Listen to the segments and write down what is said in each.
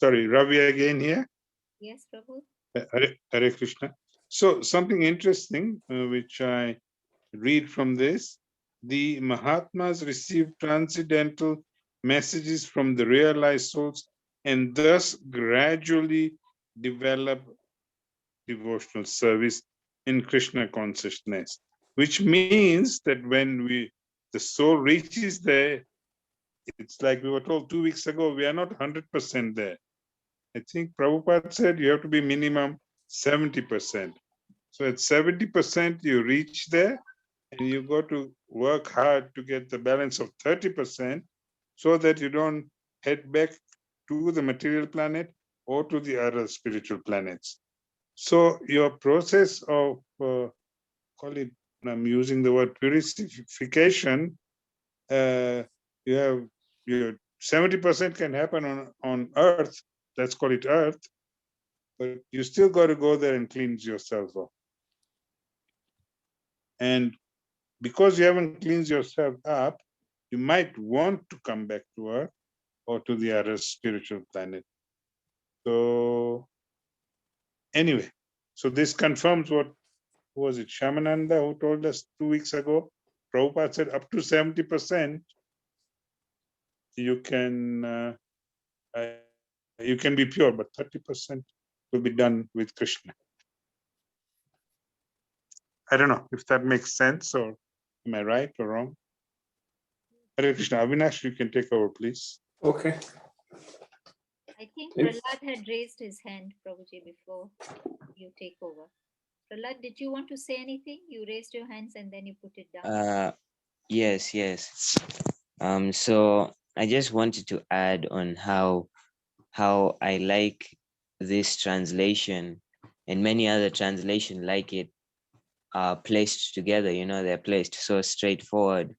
Sorry, Ravi again here. Yes, Prabhu. Hare Krishna. So something interesting which I read from this, the Mahatmas received transcendental messages from the realized souls and thus gradually develop devotional service in Krishna consciousness, which means that when the soul reaches there, it's like we were told 2 weeks ago, we are not 100% there. I think Prabhupada said you have to be minimum 70%. So at 70%, you reach there and you go to work hard to get the balance of 30% so that you don't head back to the material planet or to the other spiritual planets. So your process of, call it, I'm using the word purification, you have your 70% can happen on earth, let's call it earth, but you still got to go there and cleanse yourself up. And because you haven't cleansed yourself up, you might want to come back to earth or to the other spiritual planet. So anyway, so this confirms what was it, Shamananda, who told us 2 weeks ago? Prabhupada said up to 70%, you can be pure, but 30% will be done with Krishna. I don't know if that makes sense, or am I right or wrong? Hare Krishna. Avinash, you can take over, please. Okay. I think Prahlad had raised his hand, Prabhuji, before you take over. Prahlad, did you want to say anything? You raised your hands and then you put it down. Yes. So I just wanted to add on how I like this translation and many other translations like it are placed together. You know, they're placed so straightforward.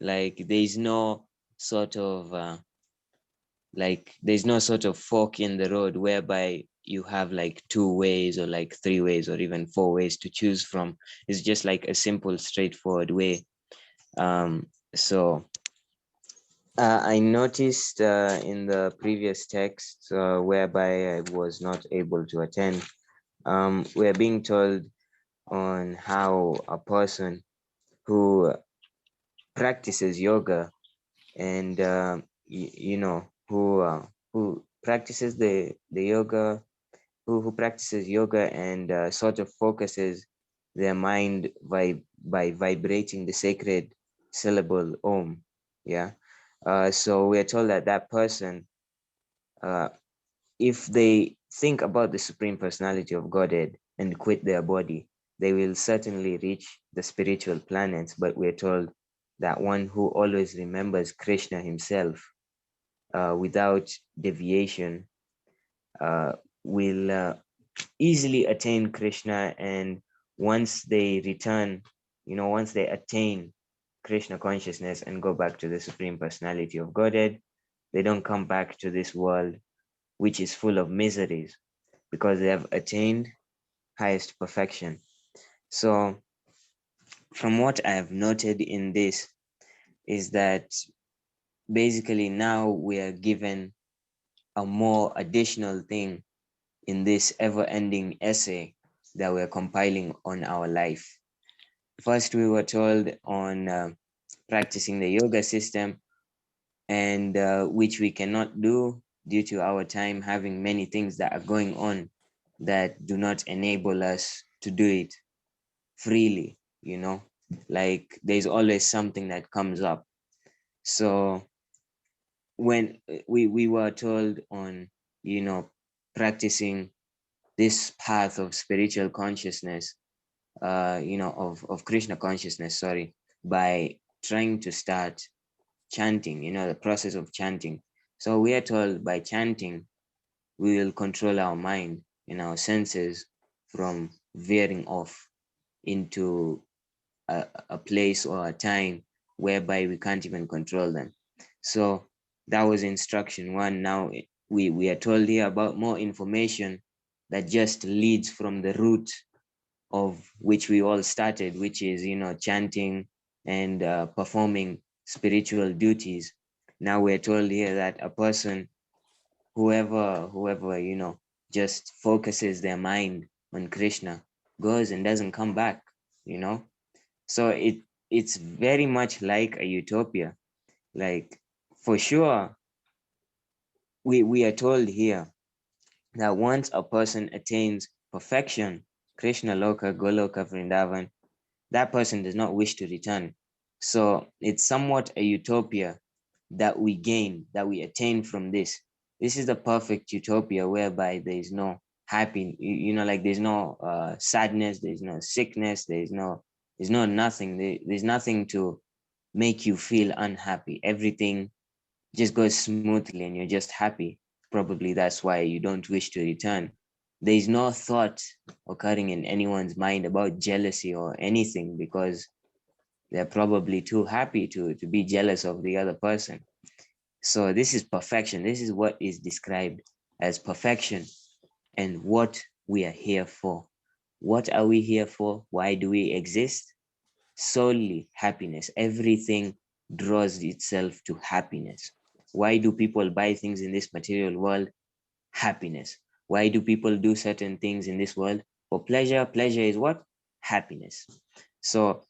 Like there's no sort of fork in the road whereby you have like 2 ways or like 3 ways or even 4 ways to choose from. It's just like a simple, straightforward way. So I noticed in the previous text whereby I was not able to attend, we're being told on how a person who practices yoga and who practices the yoga, who practices yoga and sort of focuses their mind by vibrating the sacred syllable Om. Yeah. So we're told that that person, if they think about the Supreme Personality of Godhead and quit their body, they will certainly reach the spiritual planets. But we're told that one who always remembers Krishna himself without deviation will easily attain Krishna. And once they return, once they attain Krishna consciousness and go back to the Supreme Personality of Godhead, they don't come back to this world, which is full of miseries, because they have attained highest perfection. So from what I have noted in this is that basically now we are given a more additional thing in this ever-ending essay that we're compiling on our life. First, we were told on practicing the yoga system, and which we cannot do due to our time having many things that are going on that do not enable us to do it freely, like there's always something that comes up. So when we were told on, practicing this path of spiritual consciousness, of Krishna consciousness, by trying to start chanting, the process of chanting. So we are told by chanting, we will control our mind and our senses from veering off into a place or a time whereby we can't even control them. So that was instruction 1. Now we are told here about more information that just leads from the root of which we all started, which is, chanting and performing spiritual duties. Now we're told here that a person whoever just focuses their mind on Krishna goes and doesn't come back. So it's very much like a utopia. Like, for sure, we are told here that once a person attains perfection, Krishna Loka, Goloka, Vrindavan, that person does not wish to return. So it's somewhat a utopia that we gain, that we attain from this. This is the perfect utopia whereby there is no happy, like there's no sadness, there's no sickness, there's no nothing. There's nothing to make you feel unhappy. Everything just goes smoothly and you're just happy. Probably that's why you don't wish to return. There is no thought occurring in anyone's mind about jealousy or anything, because they're probably too happy to be jealous of the other person. So this is perfection. This is what is described as perfection and what we are here for. What are we here for? Why do we exist? Solely happiness. Everything draws itself to happiness. Why do people buy things in this material world? Happiness. Why do people do certain things in this world? For pleasure. Pleasure is what? Happiness. So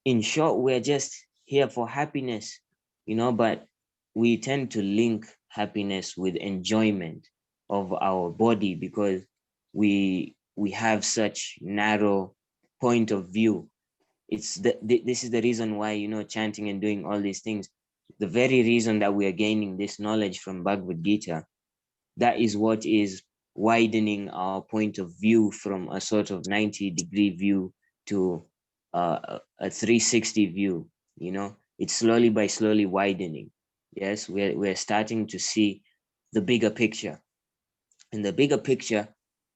in short, we're just here for happiness, but we tend to link happiness with enjoyment of our body, because we have such narrow point of view. This is the reason why, chanting and doing all these things, the very reason that we are gaining this knowledge from Bhagavad Gita, that is what is widening our point of view from a sort of 90-degree view to a 360 view. It's slowly widening. Yes, we're starting to see the bigger picture, and the bigger picture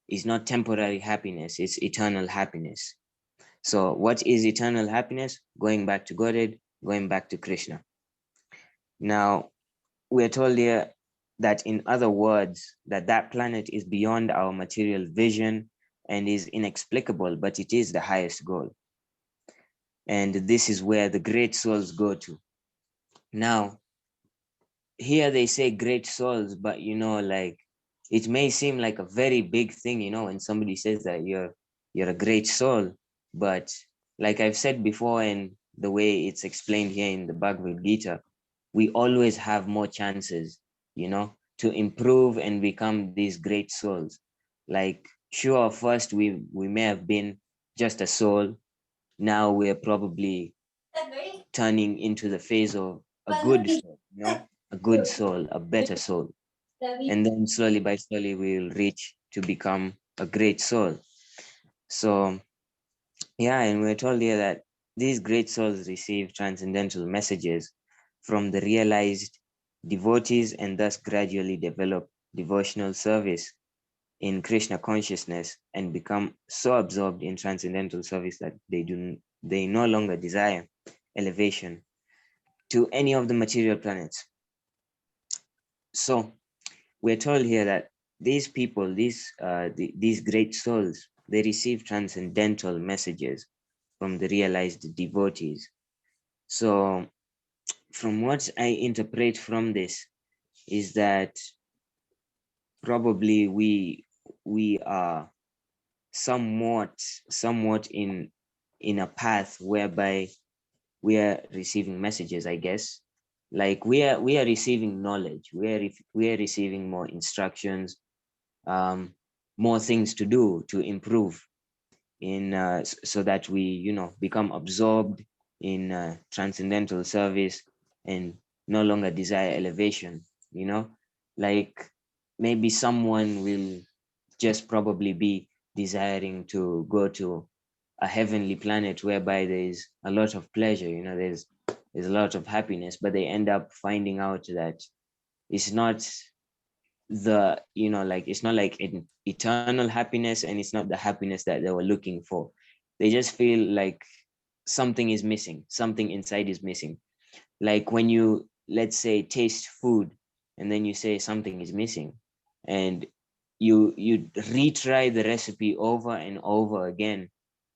is not temporary happiness, it's eternal happiness. So what is eternal happiness? Going back to Godhead, going back to Krishna. Now, we're told here that, in other words, that planet is beyond our material vision and is inexplicable, but it is the highest goal. And this is where the great souls go to. Now, here they say great souls, but like, it may seem like a very big thing, when somebody says that you're a great soul. But like I've said before, and the way it's explained here in the Bhagavad Gita, we always have more chances, to improve and become these great souls. Like, sure, first we may have been just a soul. Now we're probably turning into the phase of a good soul, a good soul, a better soul. And then slowly by slowly we'll reach to become a great soul. So yeah, and we're told here that these great souls receive transcendental messages from the realized devotees, and thus gradually develop devotional service in Krishna consciousness and become so absorbed in transcendental service that they no longer desire elevation to any of the material planets. So we're told here that these people, these great souls, they receive transcendental messages from the realized devotees. So from what I interpret from this is that probably we are somewhat in a path whereby we are receiving messages, I guess. Like, we are receiving knowledge, we are receiving more instructions, more things to do to improve in so that we become absorbed in transcendental service and no longer desire elevation. Like, maybe someone will just probably be desiring to go to a heavenly planet whereby there is a lot of pleasure, there's a lot of happiness, but they end up finding out that it's not it's not like an eternal happiness, and it's not the happiness that they were looking for. They just feel like something is missing, something inside is missing. Like, when you, let's say, taste food and then you say something is missing, and you retry the recipe over and over again,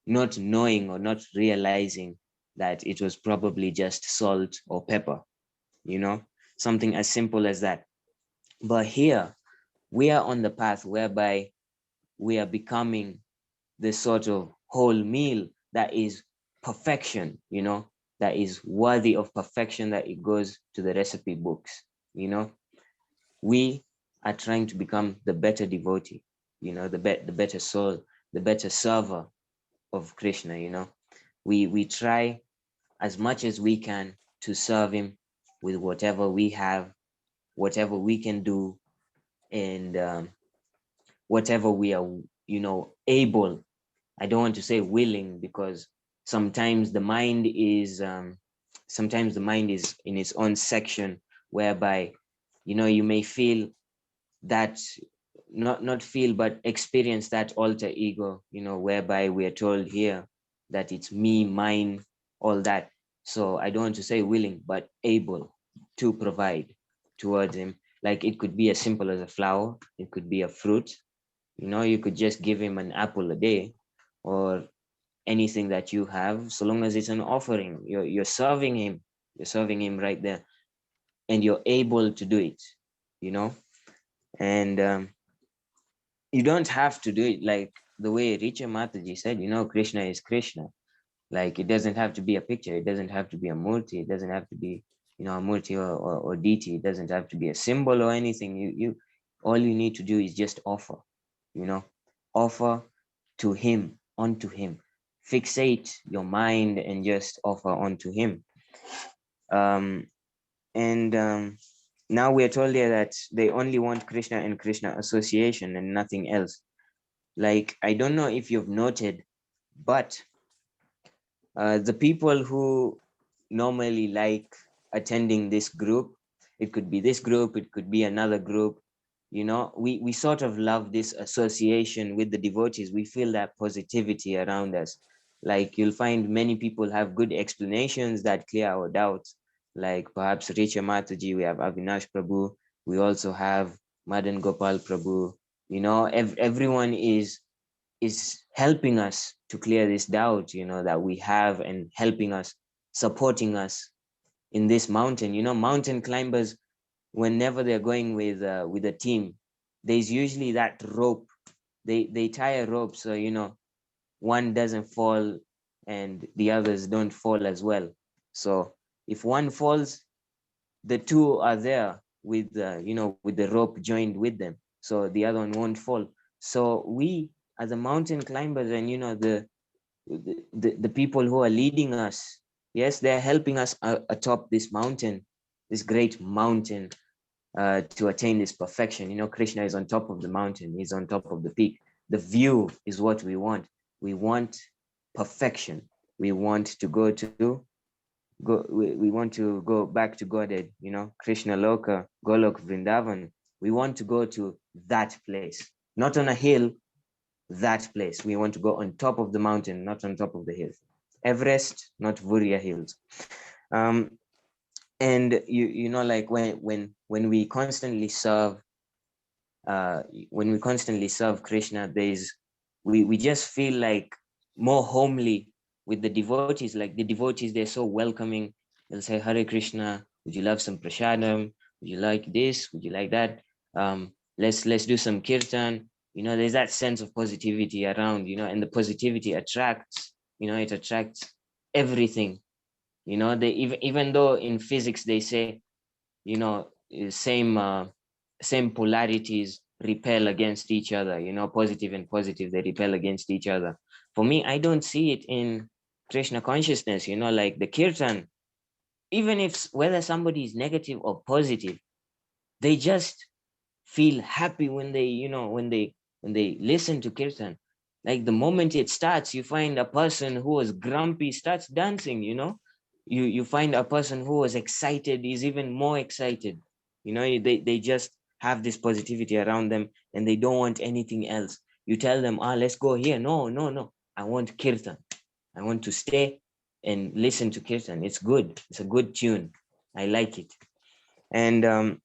not knowing or not realizing that it was probably just salt or pepper, something as simple as that. But here we are on the path whereby we are becoming the sort of whole meal that is perfection, that is worthy of perfection, that it goes to the recipe books. We are trying to become the better devotee, the better soul, the better server of Krishna. We try as much as we can to serve him with whatever we have, whatever we can do, and whatever we are, able. I don't want to say willing, because sometimes the mind is in its own section, whereby you may feel that, not feel, but experience that alter ego, whereby we are told here that it's me, mine, all that. So I don't want to say willing, but able to provide towards him. Like, it could be as simple as a flower, it could be a fruit. You could just give him an apple a day, or anything that you have, so long as it's an offering. You're serving him. You're serving him right there, and you're able to do it. And you don't have to do it like the way Richa Mataji said. Krishna is Krishna. Like, it doesn't have to be a picture. It doesn't have to be a murti. It doesn't have to be, a murti or deity. It doesn't have to be a symbol or anything. You all you need to do is just offer. Offer to him, onto him. Fixate your mind and just offer onto him. And now we're told here that they only want Krishna and Krishna association and nothing else. Like, I don't know if you've noted, but the people who normally like attending this group, it could be this group, it could be another group, we sort of love this association with the devotees. We feel that positivity around us. Like, you'll find many people have good explanations that clear our doubts. Like, perhaps Richa Mataji, we have Avinashprabhu, we also have Madan Gopal Prabhu. Everyone is helping us to clear this doubt, that we have, and helping us, supporting us in this mountain. Mountain climbers, whenever they're going with a team, there's usually that rope. They tie a rope, so one doesn't fall and the others don't fall as well. So if one falls, the two are there with with the rope joined with them, so the other one won't fall. So we, as the mountain climbers, and the people who are leading us, yes, they're helping us atop this mountain, this great mountain, to attain this perfection. Krishna is on top of the mountain. He's on top of the peak. The view is what we want. We want perfection. We want to we want to go back to Godhead, Krishna Loka, Golok, Vrindavan. We want to go to that place, not on a hill, that place. We want to go on top of the mountain, not on top of the hill. Everest, not Vuria Hills. And like when we constantly serve, Krishna, we just feel like more homely with the devotees. Like, the devotees, they're so welcoming. They'll say, Hare Krishna, would you love some prasadam? Would you like this? Would you like that? Let's do some kirtan. There's that sense of positivity around, and the positivity attracts, it attracts everything. They, even though in physics they say, same polarities repel against each other, positive and positive, they repel against each other. For me, I don't see it in Krishna consciousness. Like the kirtan, even if whether somebody is negative or positive, they just feel happy when they listen to kirtan. Like, the moment it starts, you find a person who was grumpy starts dancing. You find a person who was excited is even more excited. They just have this positivity around them, and they don't want anything else. You tell them, let's go here. No, I want kirtan. I want to stay and listen to kirtan. It's good. It's a good tune. I like it. And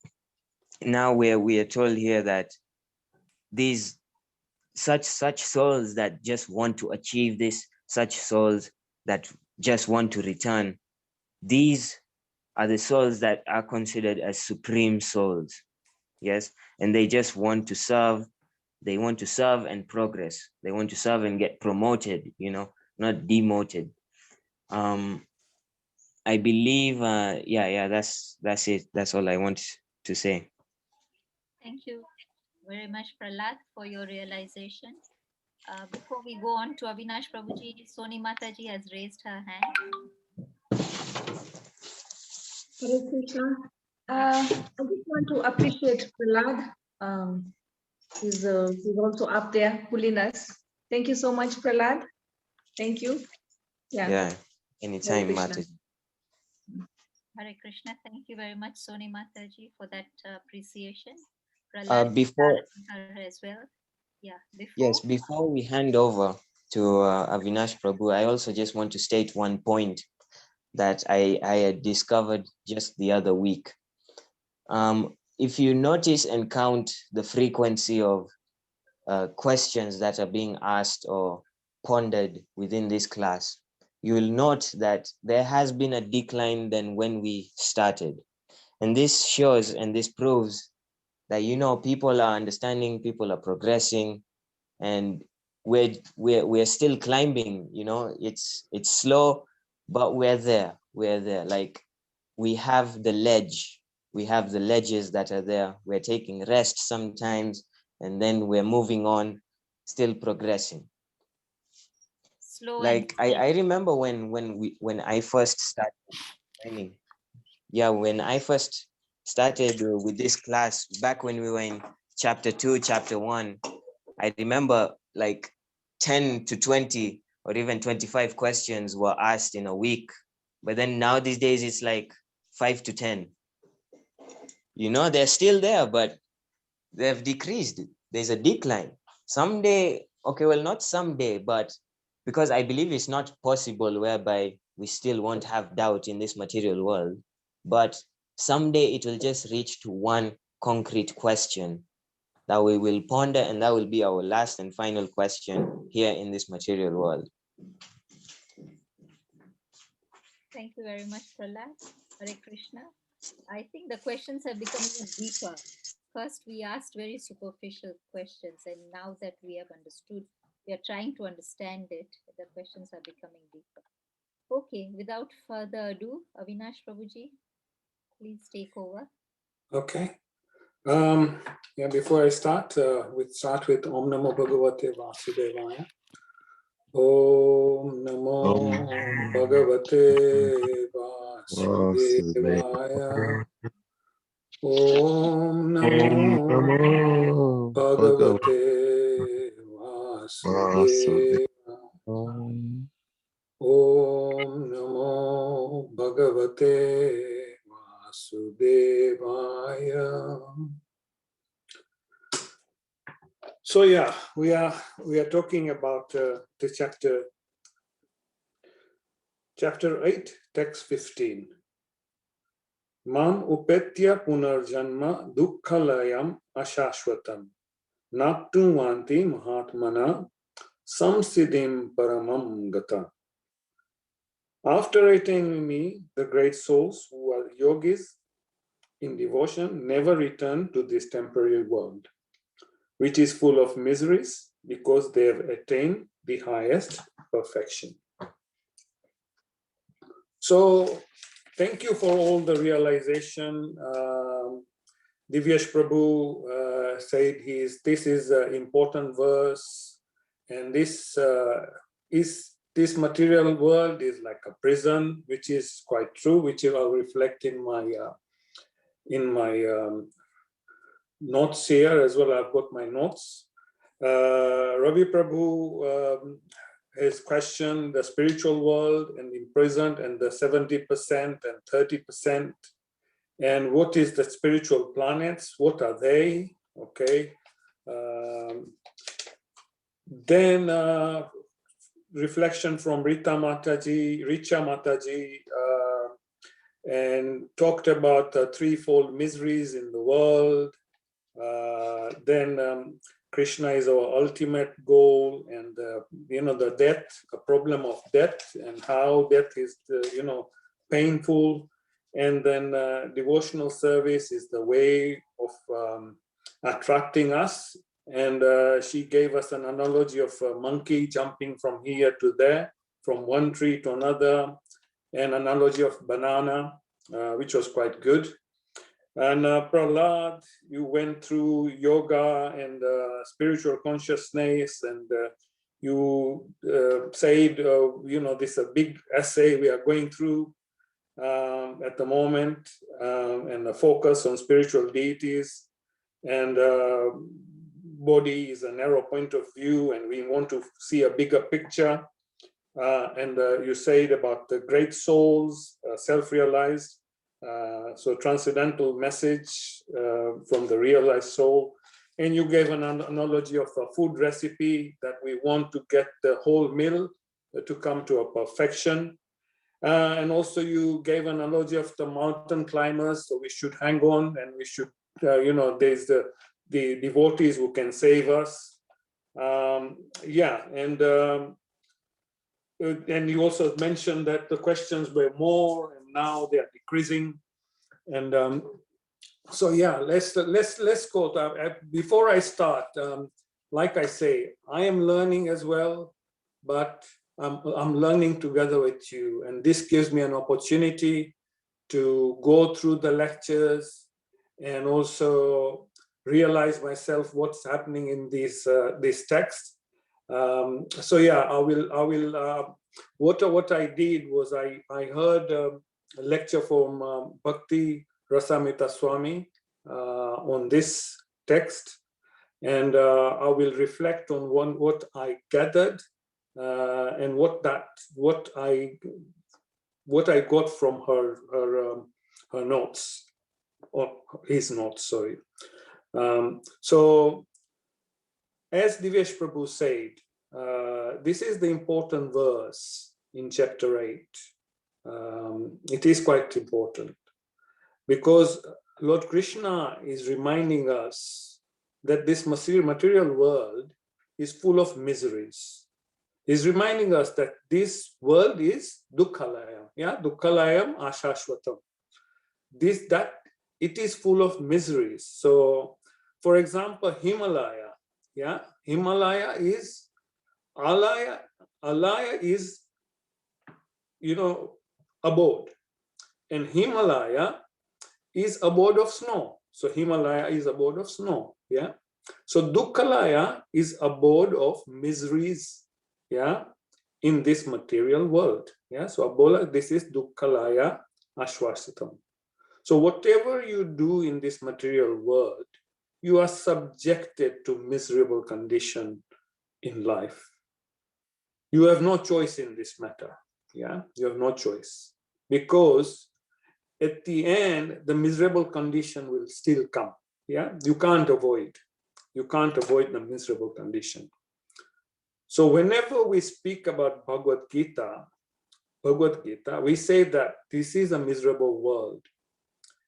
now we are told here that these such souls that just want to achieve this, such souls that just want to return, these are the souls that are considered as supreme souls. yes, and they just want to serve. They want to serve and progress. They want to serve and get promoted, you know, not demoted. I believe, yeah, that's it. That's all I want to say. Thank you very much, Prahlad, for your realization. Before we go on to Avinash Prabhuji, Soni Mataji has raised her hand. Hare Krishna. I just want to appreciate Prahlad. He's also up there pulling us. Thank you so much, Prahlad. Thank you. Yeah. Yeah, Hare anytime, Krishna. Mata. Hare Krishna. Thank you very much, Soni Mataji, for that appreciation. Prahlad Before, her as well. Yeah, before. yes, before we hand over to Avinash Prabhu, I also just want to state one point that I had discovered just the other week. If you notice and count the frequency of questions that are being asked or pondered within this class, you will note that there has been a decline than when we started. And this shows and this proves that, you know, people are understanding, people are progressing, and we're still climbing, you know. It's slow, but we're there. Like, we have the ledge, we have the ledges that are there. We're taking rest sometimes, and then we're moving on, still progressing. Slow Like, I remember when I first started training. Yeah, when I first started with this class, back when we were in chapter 2, chapter 1, I remember like 10 to 20 or even 25 questions were asked in a week. But then now these days it's like 5 to 10. You know, they're still there, but they've decreased. There's a decline. Someday, okay, well, not someday, but because I believe it's not possible whereby we still won't have doubt in this material world, but someday it will just reach to one concrete question that we will ponder, and that will be our last and final question here in this material world. Thank you very much, Prahlad. Hare Krishna. I think the questions have become even deeper. First, we asked very superficial questions, and now that we have understood, we are trying to understand it, the questions are becoming deeper. Okay, without further ado, Avinash Prabhuji, please take over. Okay. Yeah, before I start, we start with Om Namo Bhagavate Vasudevaya. Om Namo Bhagavate Vasudevaya. Om Namo Bhagavate Vasudevaya. Om Namo Bhagavate Vasudevaya. So yeah, we are talking about the chapter 8, text 15. Mam upetya punarjanma dukkhalayam ashashvatam naptuvanti mahatmana samsiddhim paramam gata. After attaining me, the great souls who are yogis in devotion never return to this temporary world, which is full of miseries because they have attained the highest perfection. So, thank you for all the realization. Divyesh Prabhu said this is an important verse, and this material world is like a prison, which is quite true, which I'll reflect in my notes here as well. I've got my notes. Ravi Prabhu has questioned the spiritual world and imprisoned, and the 70% and 30%. And what is the spiritual planets? What are they? Okay. Then reflection from Richa Mataji, and talked about the threefold miseries in the world. Then Krishna is our ultimate goal, and the death, the problem of death, and how death is painful. And then devotional service is the way attracting us. And she gave us an analogy of a monkey jumping from here to there, from one tree to another, an analogy of banana, which was quite good. And Prahlad, you went through yoga and spiritual consciousness, and you said, this is a big essay we are going through at the moment, and a focus on spiritual deities, and body is a narrow point of view, and we want to see a bigger picture. And you said about the great souls, self-realized, so transcendental message from the realized soul. And you gave an analogy of a food recipe that we want to get the whole meal to come to a perfection. And also you gave an analogy of the mountain climbers, so we should hang on, and we should, there's the devotees who can save us. And you also mentioned that the questions were more, and now they are decreasing. And so yeah, let's go. Before I start, like I say, I am learning as well, but I'm learning together with you, and this gives me an opportunity to go through the lectures and also realize myself what's happening in this text. So yeah, I will. What I did was I heard a lecture from Bhakti Rasamrita Swami on this text, and I will reflect on what I gathered and what I got from her notes, or his notes. Sorry. So, as Divyesh Prabhu said, this is the important verse in chapter 8. It is quite important because Lord Krishna is reminding us that this material world is full of miseries. He's reminding us that this world is dukkhalayam, dukkhalayam ashashvatam. That it is full of miseries. So, for example, Himalaya, Himalaya is alaya is, abode, and Himalaya is abode of snow. So Himalaya is abode of snow. So Dukkhalaya is abode of miseries. In this material world. So Abola, this is Dukkhalaya Ashwasitam. So whatever you do in this material world, you are subjected to miserable condition in life. You have no choice in this matter. You have no choice, because at the end, the miserable condition will still come. You can't avoid the miserable condition. So whenever we speak about Bhagavad Gita, we say that this is a miserable world.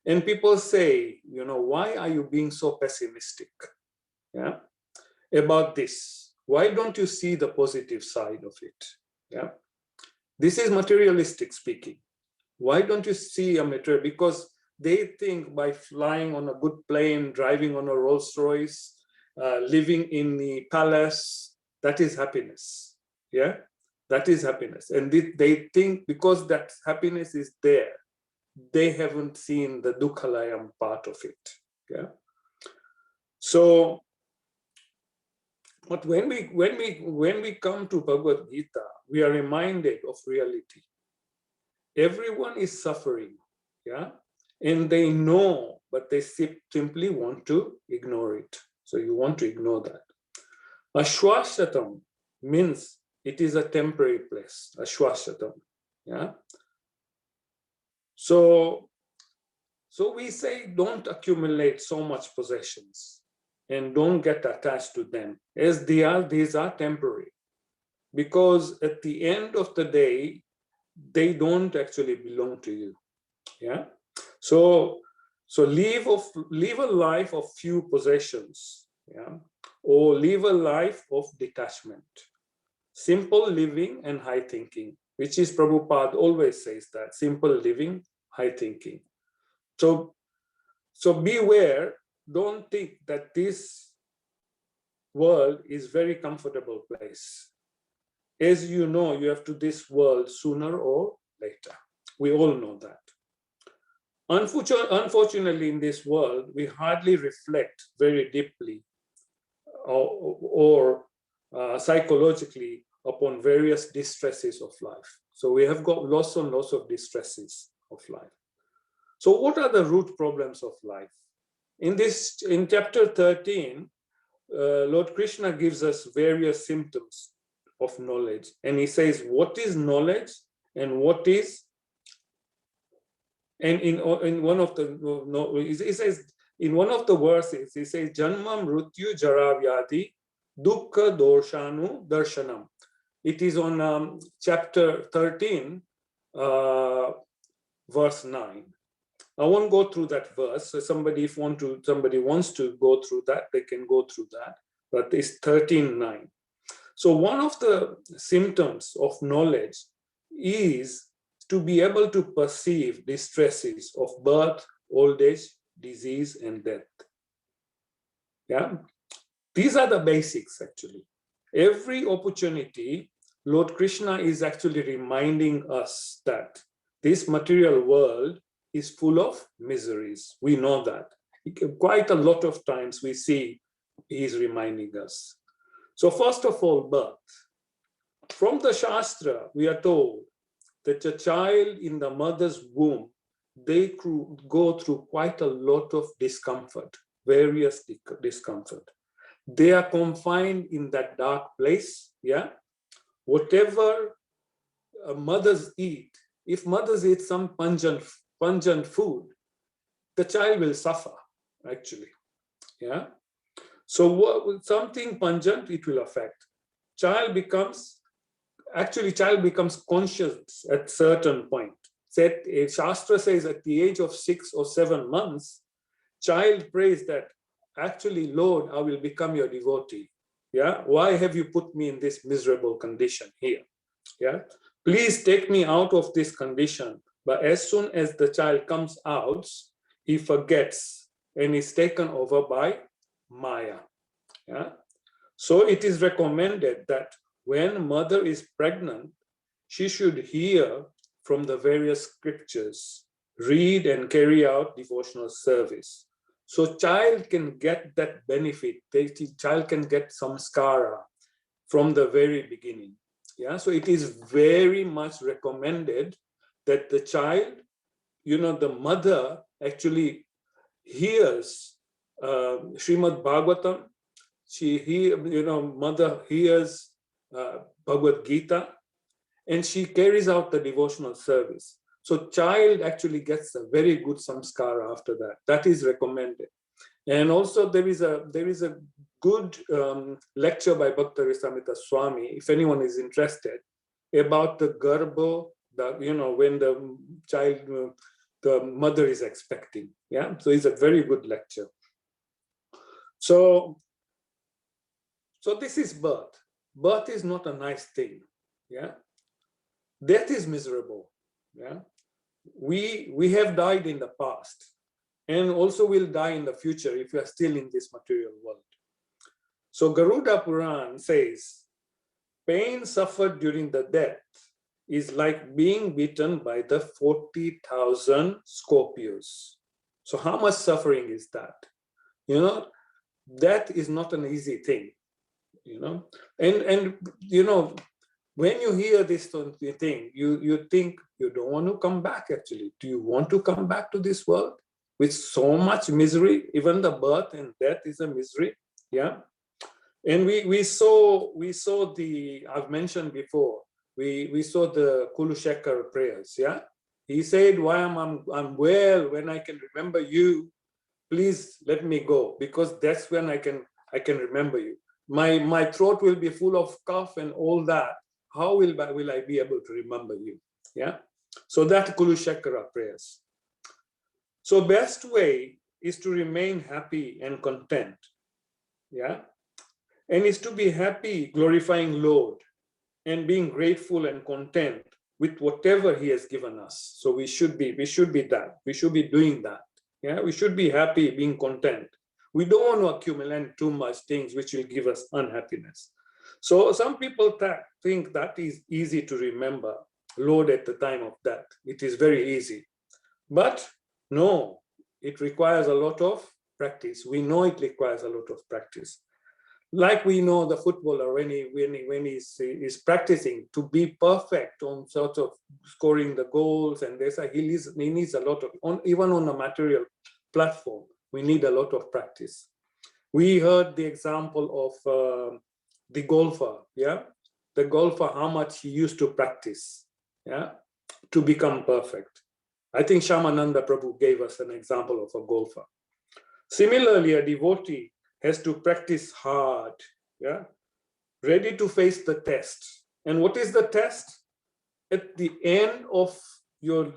And people say, why are you being so pessimistic about this? Why don't you see the positive side of it? This is materialistic speaking. Why don't you see a material? Because they think by flying on a good plane, driving on a Rolls Royce, living in the palace, that is happiness. That is happiness. And they think because that happiness is there, they haven't seen the dukkhalayam part of it. So, but when we come to Bhagavad Gita, we are reminded of reality. Everyone is suffering, and they know, but they simply want to ignore it. So you want to ignore that. Ashwashatam means it is a temporary place. Ashwashatam, So we say don't accumulate so much possessions and don't get attached to them, as these are temporary, because at the end of the day, they don't actually belong to you. So live a life of few possessions, or live a life of detachment, simple living and high thinking, which is Prabhupada always says that, simple living, high thinking. So beware don't think that this world is very comfortable place. As you know, you have to this world sooner or later. We all know that. Unfortunately, in this world, we hardly reflect very deeply or psychologically upon various distresses of life. So we have got lots and lots of distresses of life. So what are the root problems of life? In chapter 13, Lord Krishna gives us various symptoms of knowledge. And he says, what is knowledge and what is, and in one of the, no, he says, in one of the verses, he says, Janma Mrutyu Jara Vyadhi Dukkha Dorshanu Darshanam. It is on chapter 13, verse 9. I won't go through that verse. So somebody wants to go through that, they can go through that. But it's 13:9. So one of the symptoms of knowledge is to be able to perceive the stresses of birth, old age, disease, and death. Yeah, these are the basics actually. Every opportunity, Lord Krishna is actually reminding us that this material world is full of miseries. We know that. Quite a lot of times we see he is reminding us. So first of all, birth. From the Shastra, we are told that a child in the mother's womb, they go through quite a lot of discomfort, various discomfort. They are confined in that dark place, yeah? Whatever mothers eat, if mothers eat some pungent food, the child will suffer, actually, yeah? So something pungent, it will affect. Child becomes conscious at certain point. Shastra says at the age of 6 or 7 months, child prays that, actually, Lord, I will become your devotee. Yeah, why have you put me in this miserable condition here? Yeah, please take me out of this condition. But as soon as the child comes out, he forgets and is taken over by Maya. Yeah, so it is recommended that when mother is pregnant, she should hear from the various scriptures, read and carry out devotional service. So child can get that benefit. The child can get samskara from the very beginning. Yeah, so it is very much recommended that the child, the mother actually hears Srimad Bhagavatam. Mother hears Bhagavad Gita, and she carries out the devotional service. So child actually gets a very good samskara after that. That is recommended. And also there is a good lecture by Bhakta Rasamrita Swami, if anyone is interested, about the garbo, when the child, the mother is expecting. Yeah, so it's a very good lecture. So this is birth. Birth is not a nice thing. Yeah, death is miserable. Yeah, we have died in the past, and also will die in the future if we are still in this material world. So Garuda Puran says, pain suffered during the death is like being bitten by the 40,000 Scorpios. So how much suffering is that? That is not an easy thing, and when you hear this thing, you think you don't want to come back actually. Do you want to come back to this world with so much misery? Even the birth and death is a misery. Yeah. And we saw I've mentioned before, we saw the Kulushekar prayers. Yeah. He said, why I'm well when I can remember you, please let me go, because that's when I can remember you. My throat will be full of cough and all that. How will I be able to remember you? Yeah. So that Kulushekara prayers. So best way is to remain happy and content. Yeah. And is to be happy, glorifying Lord, and being grateful and content with whatever he has given us. So we should be that. We should be doing that. Yeah. We should be happy, being content. We don't want to accumulate too much things which will give us unhappiness. So some people think that is easy to remember, Lord at the time of death. It is very easy. But no, it requires a lot of practice. We know it requires a lot of practice. Like we know the footballer when he's practicing to be perfect on sort of scoring the goals, and he needs a lot of, even on a material platform, we need a lot of practice. We heard the example of the golfer, the golfer, how much he used to practice, to become perfect. I think Shamananda Prabhu gave us an example of a golfer. Similarly, a devotee has to practice hard, ready to face the test. And what is the test? At the end of your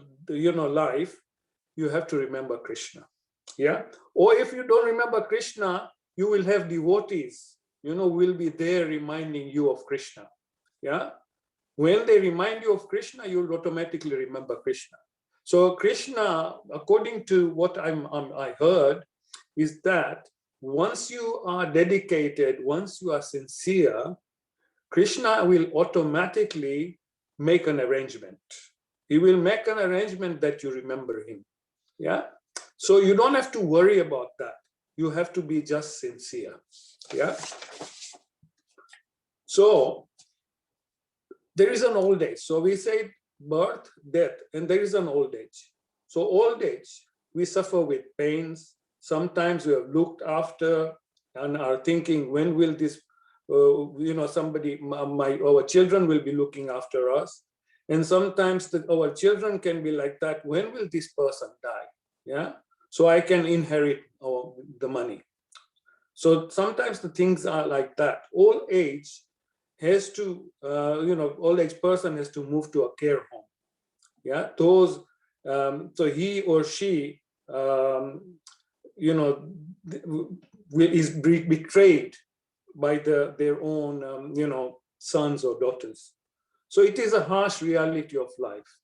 life, you have to remember Krishna. Or if you don't remember Krishna, you will have devotees, will be there reminding you of Krishna. When they remind you of Krishna, you'll automatically remember Krishna. So Krishna, according to what I heard, is that once you are dedicated, once you are sincere, Krishna will automatically make an arrangement. He will make an arrangement that you remember him. So you don't have to worry about that. You have to be just sincere. So there is an old age. So we say birth, death, and there is an old age. So old age, we suffer with pains. Sometimes we have looked after and are thinking, when will this, our children will be looking after us. And sometimes our children can be like that, when will this person die? So I can inherit the money. So sometimes the things are like that. Old age has to, old age person has to move to a care home. Those, so he or she, is betrayed by their own, sons or daughters. So it is a harsh reality of life.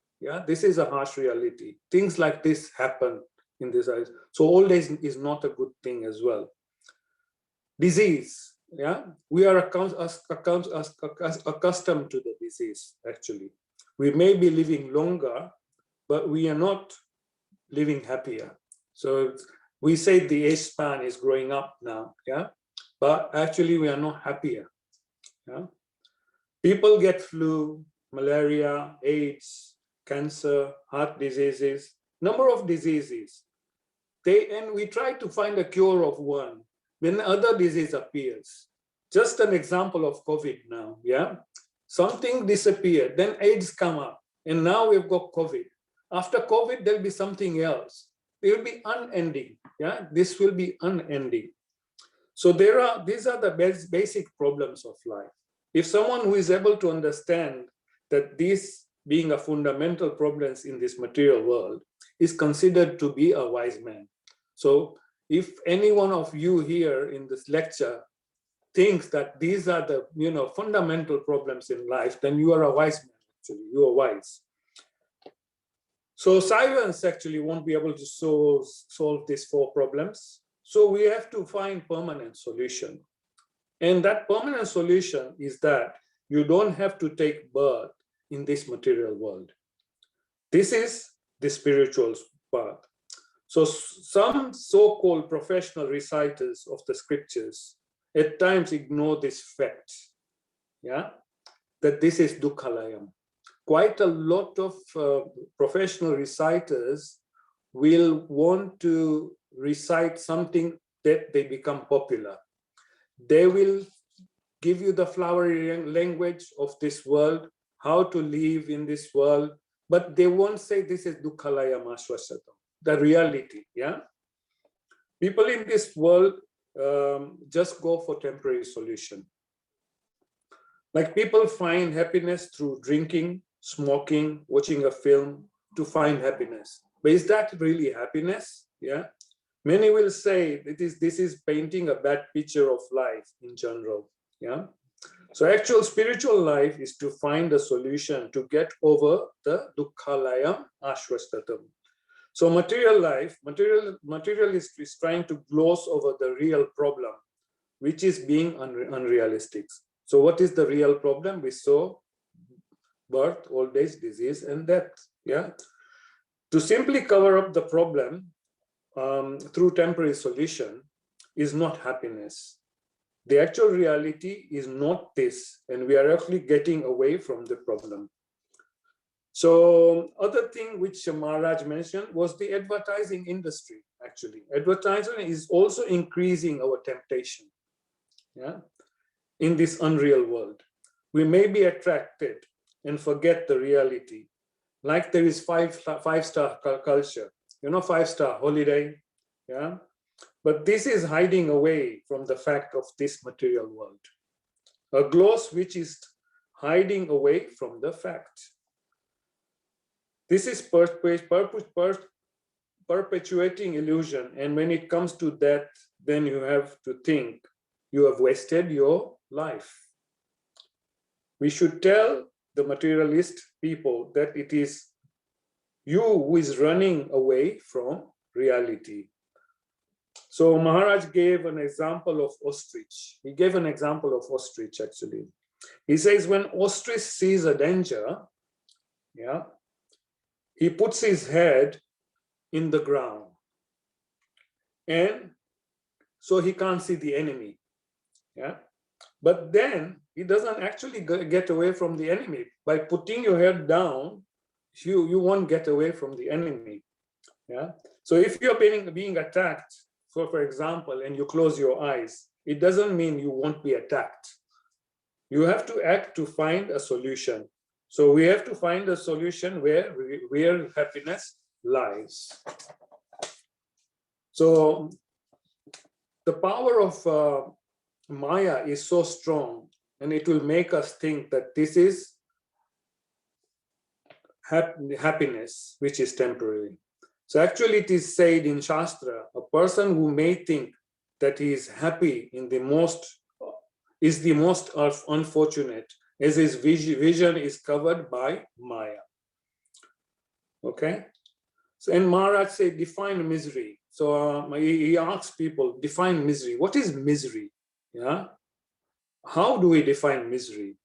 This is a harsh reality. Things like this happen in this life. So old age is not a good thing as well. Disease. We are accustomed to the disease, actually. We may be living longer, but we are not living happier. So we say the age span is growing up now, but actually we are not happier. People get flu, malaria, AIDS, cancer, heart diseases, number of diseases. And we try to find a cure of one, then other disease appears. Just an example of COVID now, Something disappeared, then AIDS come up, and now we've got COVID. After COVID, there'll be something else. It will be unending, This will be unending. So these are the basic problems of life. If someone who is able to understand that these being a fundamental problems in this material world is considered to be a wise man. So if any one of you here in this lecture thinks that these are the fundamental problems in life, then you are a wise man, actually, you are wise. So science actually won't be able to solve these four problems. So we have to find permanent solution. And that permanent solution is that you don't have to take birth in this material world. This is the spiritual path. So some so-called professional reciters of the scriptures at times ignore this fact, that this is Dukkhalayam. Quite a lot of professional reciters will want to recite something that they become popular. They will give you the flowery language of this world, how to live in this world, but they won't say this is Dukkhalayam Ashwasatam, the reality, People in this world just go for temporary solution. Like people find happiness through drinking, smoking, watching a film to find happiness. But is that really happiness? Many will say this is painting a bad picture of life in general. So actual spiritual life is to find a solution to get over the Dukkhalayam Ashwastatam. So material life, materialist is trying to gloss over the real problem, which is being unrealistic. So what is the real problem? We saw birth, old age, disease, and death. Yeah. To simply cover up the problem through temporary solution is not happiness. The actual reality is not this, and we are actually getting away from the problem. So other thing which Maharaj mentioned was the advertising industry, actually. Advertising is also increasing our temptation, yeah, in this unreal world. We may be attracted and forget the reality. Like there is five-star culture, you know, 5-star holiday, yeah. But this is hiding away from the fact of this material world. A gloss which is hiding away from the fact. This is perpetuating illusion. And when it comes to that, then you have to think you have wasted your life. We should tell the materialist people that it is you who is running away from reality. So Maharaj gave an example of ostrich. He gave an example of ostrich, actually. He says when ostrich sees a danger, yeah, he puts his head in the ground. And so he can't see the enemy, yeah. But then he doesn't actually get away from the enemy. By putting your head down, you won't get away from the enemy, yeah. So if you're being attacked, for example, and you close your eyes, it doesn't mean you won't be attacked. You have to act to find a solution. So we have to find a solution where real happiness lies. So the power of Maya is so strong, and it will make us think that this is happiness, which is temporary. So actually it is said in Shastra, a person who may think that he is happy is the most unfortunate, as his vision is covered by Maya. Okay. So, and Maharaj said, define misery. So he asks people, define misery. What is misery? Yeah. How do we define misery?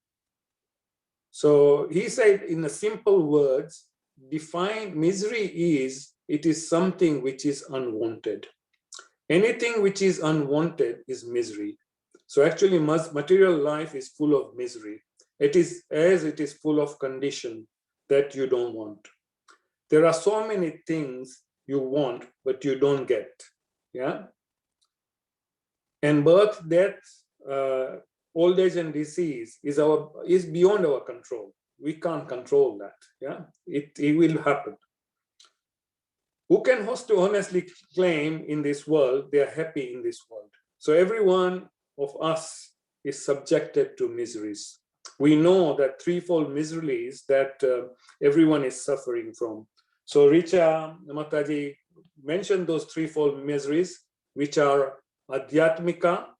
So he said, in the simple words, define misery is, it is something which is unwanted. Anything which is unwanted is misery. So actually material life is full of misery. It is as it is full of condition that you don't want. There are so many things you want, but you don't get, yeah? And birth, death, old age and disease is beyond our control. We can't control that, yeah? It will happen. Who can honestly claim in this world they are happy in this world? So every one of us is subjected to miseries. We know that threefold miseries that everyone is suffering from. So Richa Mataji mentioned those threefold miseries, which are Adhyatmika,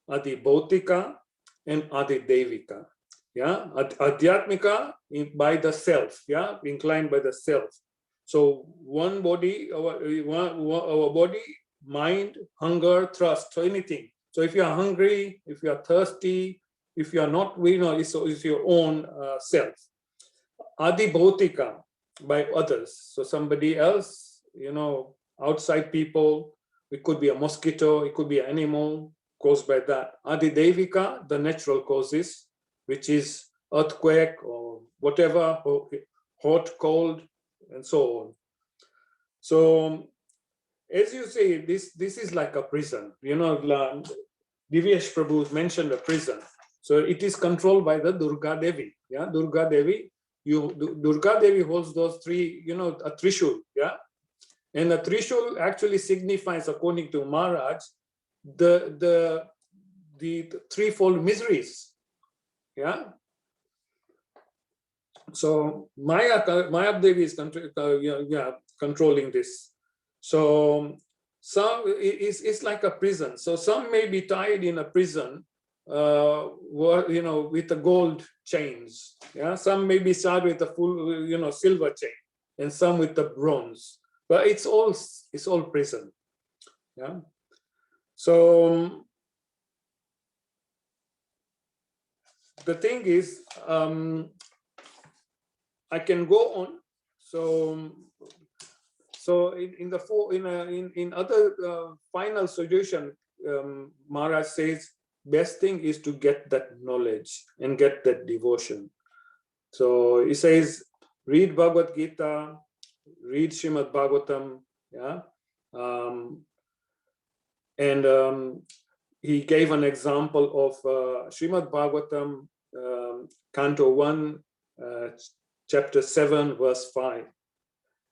Adibhautika, and Adidevika. Yeah, Adhyatmika by the self, yeah, inclined by the self. So one body, our body, mind, hunger, thirst, so anything. So if you are hungry, if you are thirsty, if you are not, it's your own self. Adibhautika, by others. So somebody else, outside people, it could be a mosquito, it could be an animal caused by that. Adidevika, the natural causes, which is earthquake or whatever, hot, cold, and so on. So as you say, this is like a prison. Avinashprabhuji mentioned a prison. So it is controlled by the Durga Devi. Yeah, Durga Devi. Durga Devi holds those three, a trishul. Yeah, and the trishul actually signifies, according to Maharaj, the threefold miseries. Yeah. So Maya Devi is controlling this. So it's like a prison. So some may be tied in a prison, with the gold chains. Yeah, some may be tied with a full, silver chain, and some with the bronze. but it's all present. Yeah. So the thing is, I can go on. So in other final solution, Maharaj says best thing is to get that knowledge and get that devotion. So he says, read Bhagavad Gita, read Srimad Bhagavatam, yeah, and he gave an example of Srimad Bhagavatam, Canto 1, chapter 7, verse 5.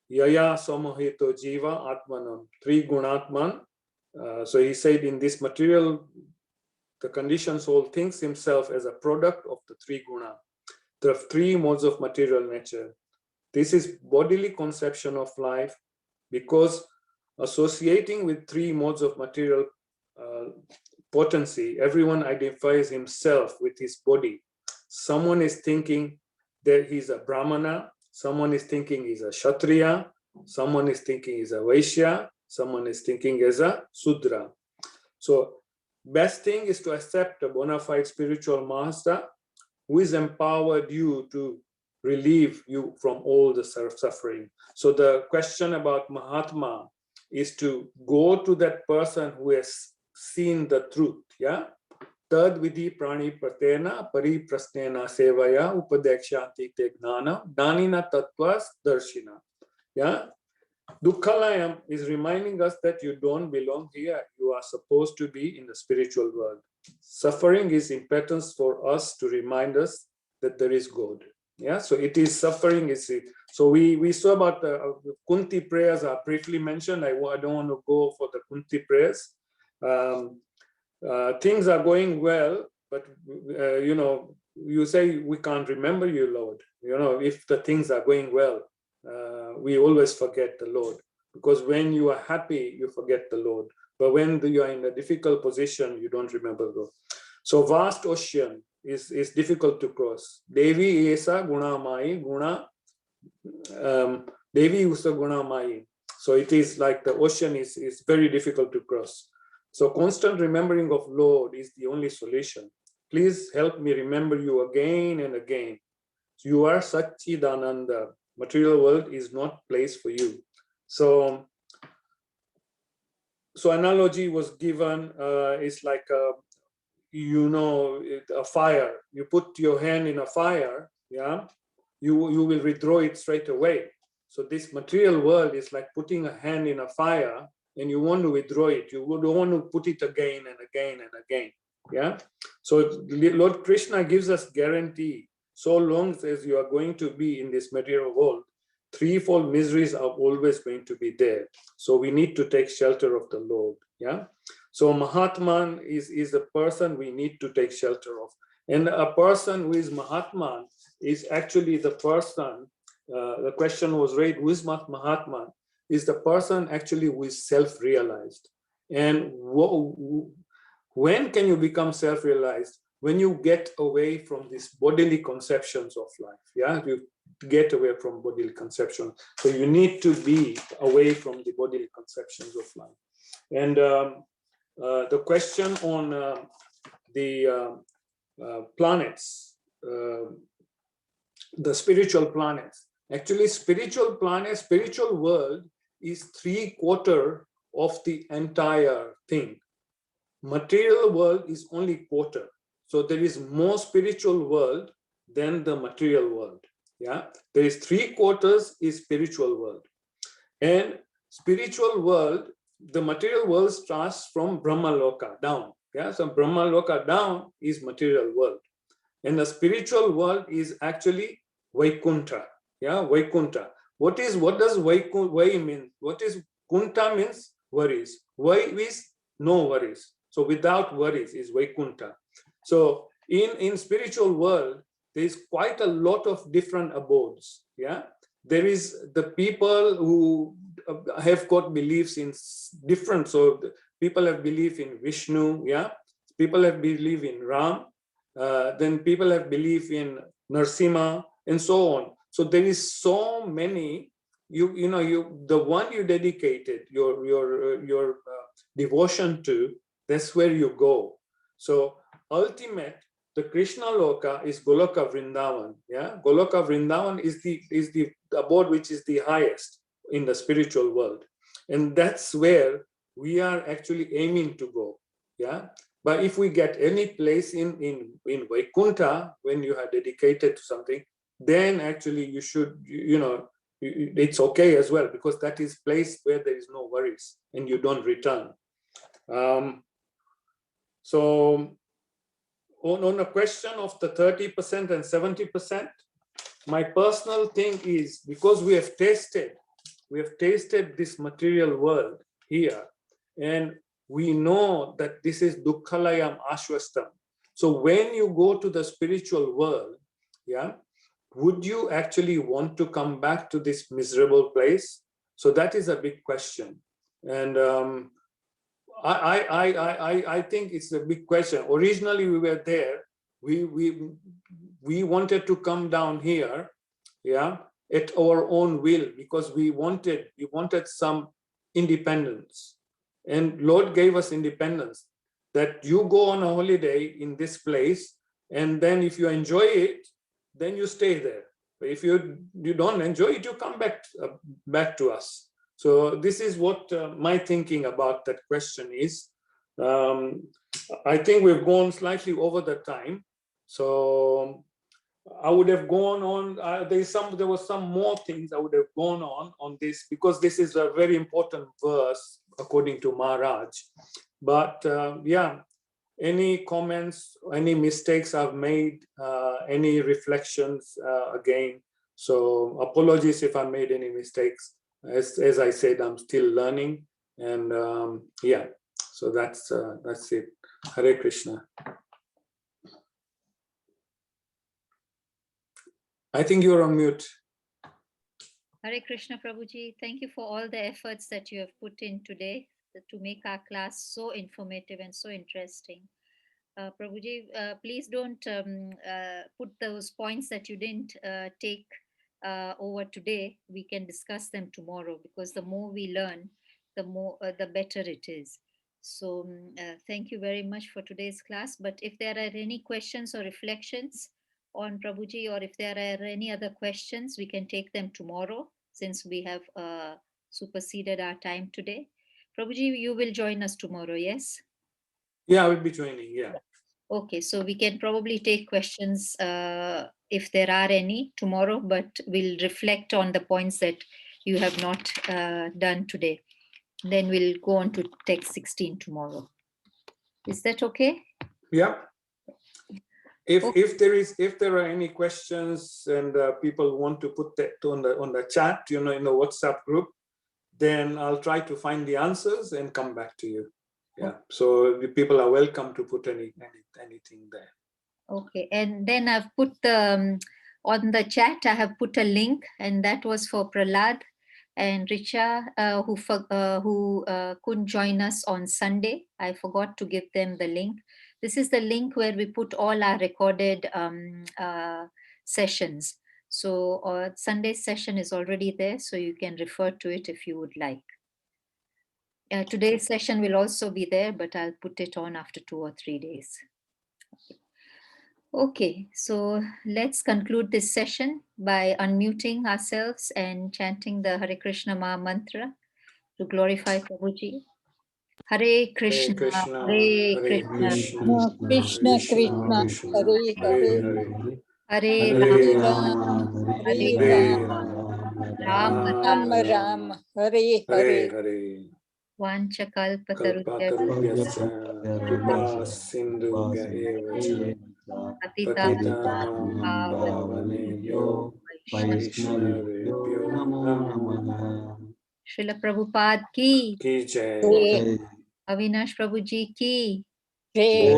Yaya samohito jiva atmanam, three gunatman. So he said in this material, the conditioned soul thinks himself as a product of the three guna, the three modes of material nature. This is bodily conception of life, because associating with three modes of material potency, everyone identifies himself with his body. Someone is thinking that he's a Brahmana, someone is thinking he's a Kshatriya, someone is thinking he's a Vaishya, someone is thinking as a Sudra. So best thing is to accept a bona fide spiritual master who is empowered you to relieve you from all the suffering. So the question about Mahatma is to go to that person who has seen the truth. Yeah. Tad vidhi prani pratena pari prasnena sevaya upadekshanti te gnana danina tattvas darshina. Yeah. Dukhalayam is reminding us that you don't belong here. You are supposed to be in the spiritual world. Suffering is impetus for us to remind us that there is God. Yeah, so it is suffering. Is it? So we saw about the Kunti prayers are briefly mentioned. I don't want to go for the Kunti prayers. Things are going well, but you say we can't remember you, Lord. If the things are going well, we always forget the Lord, because when you are happy, you forget the Lord. But when you are in a difficult position, you don't remember God. So vast ocean is difficult to cross. Devi esa guna mai guna. Devi usa guna mai. So it is like the ocean is very difficult to cross. So constant remembering of Lord is the only solution. Please help me remember you again and again. You are Satchidananda. Material world is not place for you. So analogy was given. It's like a fire. You put your hand in a fire, yeah, you will withdraw it straight away. So this material world is like putting a hand in a fire, and you want to withdraw it. You don't want to put it again and again and again. Yeah. So Lord Krishna gives us guarantee. So long as you are going to be in this material world, threefold miseries are always going to be there. So we need to take shelter of the Lord. Yeah. So Mahatman is the person we need to take shelter of. And a person who is Mahatman is actually the person, the question was raised, who is Mahatman? Is the person actually who is self-realized. And when can you become self-realized? When you get away from these bodily conceptions of life. Yeah, you get away from bodily conception. So you need to be away from the bodily conceptions of life. And the question on the planets, the spiritual planets. Actually, spiritual world is 3/4 of the entire thing. Material world is only quarter. So there is more spiritual world than the material world. Yeah, there is 3/4 is spiritual world. And spiritual world, the material world starts from Brahma Loka down. Yeah, so Brahma Loka down is material world. And the spiritual world is actually Vaikuntha. Yeah, Vaikuntha. What does Vai mean? What is Kunta means? Worries. Vai is no worries. So without worries is Vaikuntha. So in spiritual world, there is quite a lot of different abodes. Yeah, there is the people who have got beliefs in different. So people have belief in Vishnu. Yeah, people have belief in Ram. Then people have belief in Narsimha and so on. So there is so many the one you dedicated your devotion to, that's where you go. So ultimate, the Krishna Loka is Goloka Vrindavan. Yeah, Goloka Vrindavan is the abode which is the highest in the spiritual world, and that's where we are actually aiming to go. Yeah, but if we get any place in Vaikuntha, when you are dedicated to something, then actually you should, it's okay as well, because that is place where there is no worries and you don't return. So on a question of the 30% and 70%, my personal thing is, because we have tasted this material world here, and we know that this is dukkhalayam ashwastam. So when you go to the spiritual world, yeah, would you actually want to come back to this miserable place? So that is a big question. And I think it's a big question. Originally, we were there. We wanted to come down here, yeah, at our own will, because we wanted some independence, and Lord gave us independence. That you go on a holiday in this place, and then if you enjoy it, then you stay there. But if you don't enjoy it, you come back to us. So this is what my thinking about that question is. I think we've gone slightly over the time, so I would have gone on. There were some more things I would have gone on this, because this is a very important verse according to Maharaj. But yeah, any comments, any mistakes I've made, any reflections again. So apologies if I made any mistakes. As I said, I'm still learning, and yeah. So that's it. Hare Krishna. I think you're on mute. Hare Krishna, Prabhuji. Thank you for all the efforts that you have put in today to make our class so informative and so interesting. Prabhuji, please don't put those points that you didn't take over today. We can discuss them tomorrow, because the more we learn, the better it is. So thank you very much for today's class. But if there are any questions or reflections on Prabhuji, or if there are any other questions, we can take them tomorrow, since we have superseded our time today. Prabhuji, you will join us tomorrow, yes? Yeah, I will be joining, yeah. Okay, so we can probably take questions if there are any tomorrow, but we'll reflect on the points that you have not done today. Then we'll go on to text 16 tomorrow. Is that okay? Yeah. If there are any questions and people want to put that on the chat, in the WhatsApp group, then I'll try to find the answers and come back to you. Yeah. So the people are welcome to put anything there. Okay, and then I've put on the chat, I have put a link, and that was for Prahlad and Richa, who couldn't join us on Sunday. I forgot to give them the link. This is the link where we put all our recorded sessions. So Sunday's session is already there, so you can refer to it if you would like. Today's session will also be there, but I'll put it on after 2 or 3 days. Okay, so let's conclude this session by unmuting ourselves and chanting the Hare Krishna Maha Mantra to glorify Prabhuji. Hare Krishna, Hare Krishna, Krishna Krishna, Hare Hare, Hare Hare Rama, Ram, Hare Hare Rama, Ram, Rama Ram Rama, Ram, Hare Hare Hare. Hare. Vanchakalpatarubhyascha, Kalpatarubhyascha kripa sindhubhya eva cha patitanam pavanebhyo Vaishnavebhyo namo namaha. Srila Prabhupada ki, Ki jai. Jai, Avinash Prabhuji ki. Jai,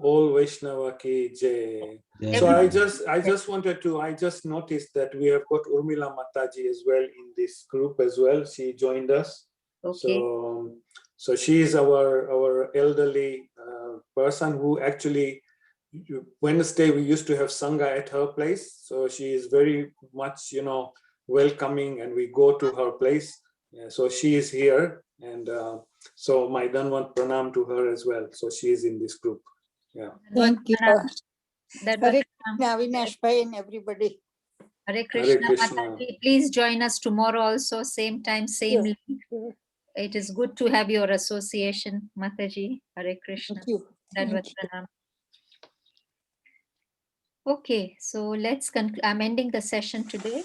All Vaishnava ki jai. So I just noticed that we have got Urmila Mataji as well in this group as well. She joined us. Okay. So she is our elderly person who actually, Wednesday we used to have Sangha at her place. So she is very much, welcoming, and we go to her place. So she is here, and so my Danvat Pranam to her as well. So she is in this group. Yeah. Thank you. That Hare was Krishna, Avinash Bhai and everybody. Hare Krishna. Krishna. Mataji, please join us tomorrow also, same time, same Yes. link. It is good to have your association, Mataji. Hare Krishna. Thank you. Danvat Thank you. Pranam. Okay, so let's conclude. I'm ending the session today.